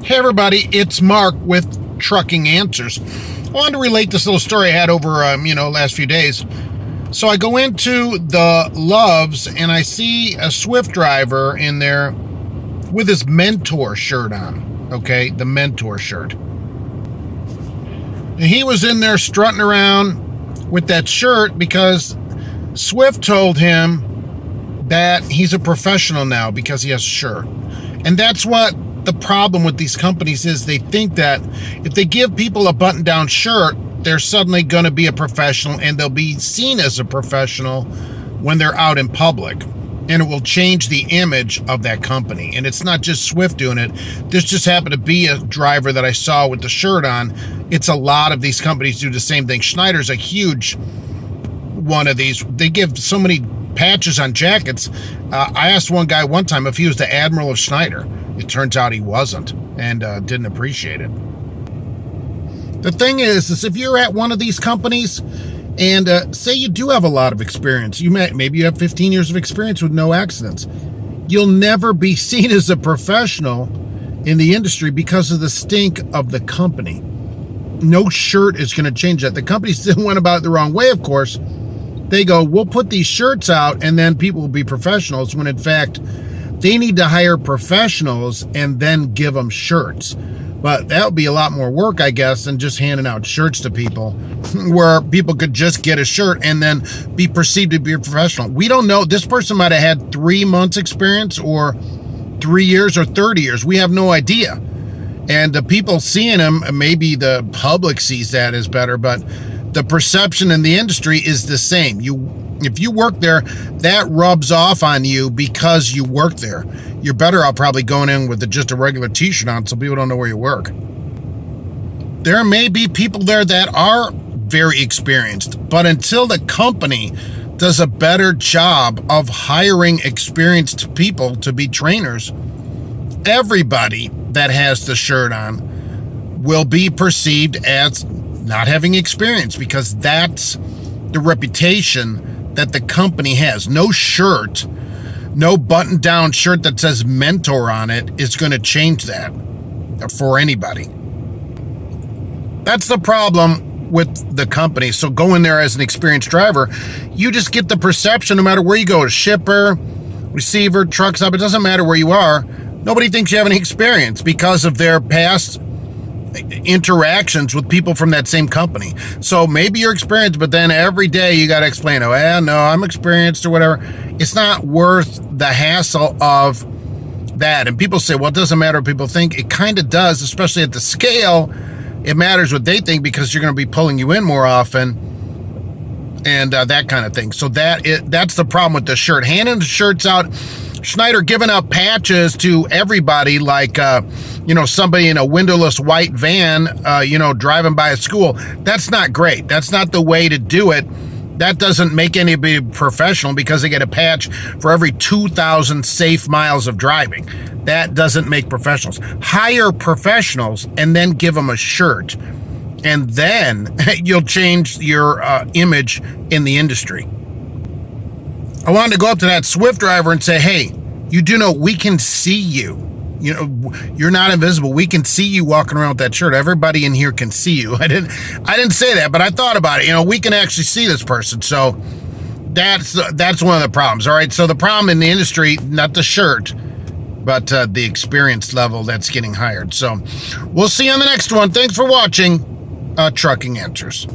Hey everybody, it's Mark with Trucking Answers. I wanted to relate this little story I had over, last few days. So I go into the Loves and I see a Swift driver in there with his mentor shirt on. Okay, the mentor shirt. And he was in there strutting around with that shirt because Swift told him that he's a professional now because he has a shirt. And that's what the problem with these companies is. They think that if they give people a button-down shirt, they're suddenly going to be a professional and they'll be seen as a professional when they're out in public. And it will change the image of that company. And it's not just Swift doing it. This just happened to be a driver that I saw with the shirt on. It's a lot of these companies do the same thing. Schneider's a huge one of these. They give so many patches on jackets. I asked one guy one time if he was the Admiral of Schneider. It turns out he wasn't and didn't appreciate it. The thing is if you're at one of these companies and say you do have a lot of experience, maybe you have 15 years of experience with no accidents, you'll never be seen as a professional in the industry because of the stink of the company. No shirt is going to change that. The company still went about it the wrong way, of course. They go, we'll put these shirts out and then people will be professionals, when in fact they need to hire professionals and then give them shirts. But that would be a lot more work, I guess, than just handing out shirts to people, where people could just get a shirt and then be perceived to be a professional. We don't know. This person might have had 3 months experience or 3 years or 30 years. We have no idea. And the people seeing him, maybe the public sees that as better, but the perception in the industry is the same. If you work there, that rubs off on you because you work there. You're better off probably going in with just a regular t-shirt on so people don't know where you work. There may be people there that are very experienced, but until the company does a better job of hiring experienced people to be trainers, everybody that has the shirt on will be perceived as not having experience, because that's the reputation that the company has. No shirt, no button-down shirt that says mentor on it is going to change that for anybody. That's the problem with the company. So go in there as an experienced driver, you just get the perception, no matter where you go, shipper, receiver, truck stop, it doesn't matter where you are, nobody thinks you have any experience because of their past interactions with people from that same company. So maybe you're experienced, but then every day you got to explain, no, I'm experienced or whatever. It's not worth the hassle of that. And people say, well, it doesn't matter what people think. It kind of does, especially at the scale. It matters what they think because you're going to be pulling you in more often and that kind of thing. So that's the problem with the shirt. Handing the shirts out, Schneider giving out patches to everybody like, somebody in a windowless white van, driving by a school. That's not great. That's not the way to do it. That doesn't make anybody professional because they get a patch for every 2,000 safe miles of driving. That doesn't make professionals. Hire professionals and then give them a shirt. And then you'll change your image in the industry. I wanted to go up to that Swift driver and say, hey, you do know we can see you. You're not invisible. We can see you walking around with that shirt. Everybody in here can see you. I didn't say that, but I thought about it. We can actually see this person. So that's one of the problems. All right. So the problem in the industry, not the shirt, but the experience level that's getting hired. So we'll see you on the next one. Thanks for watching Trucking Answers.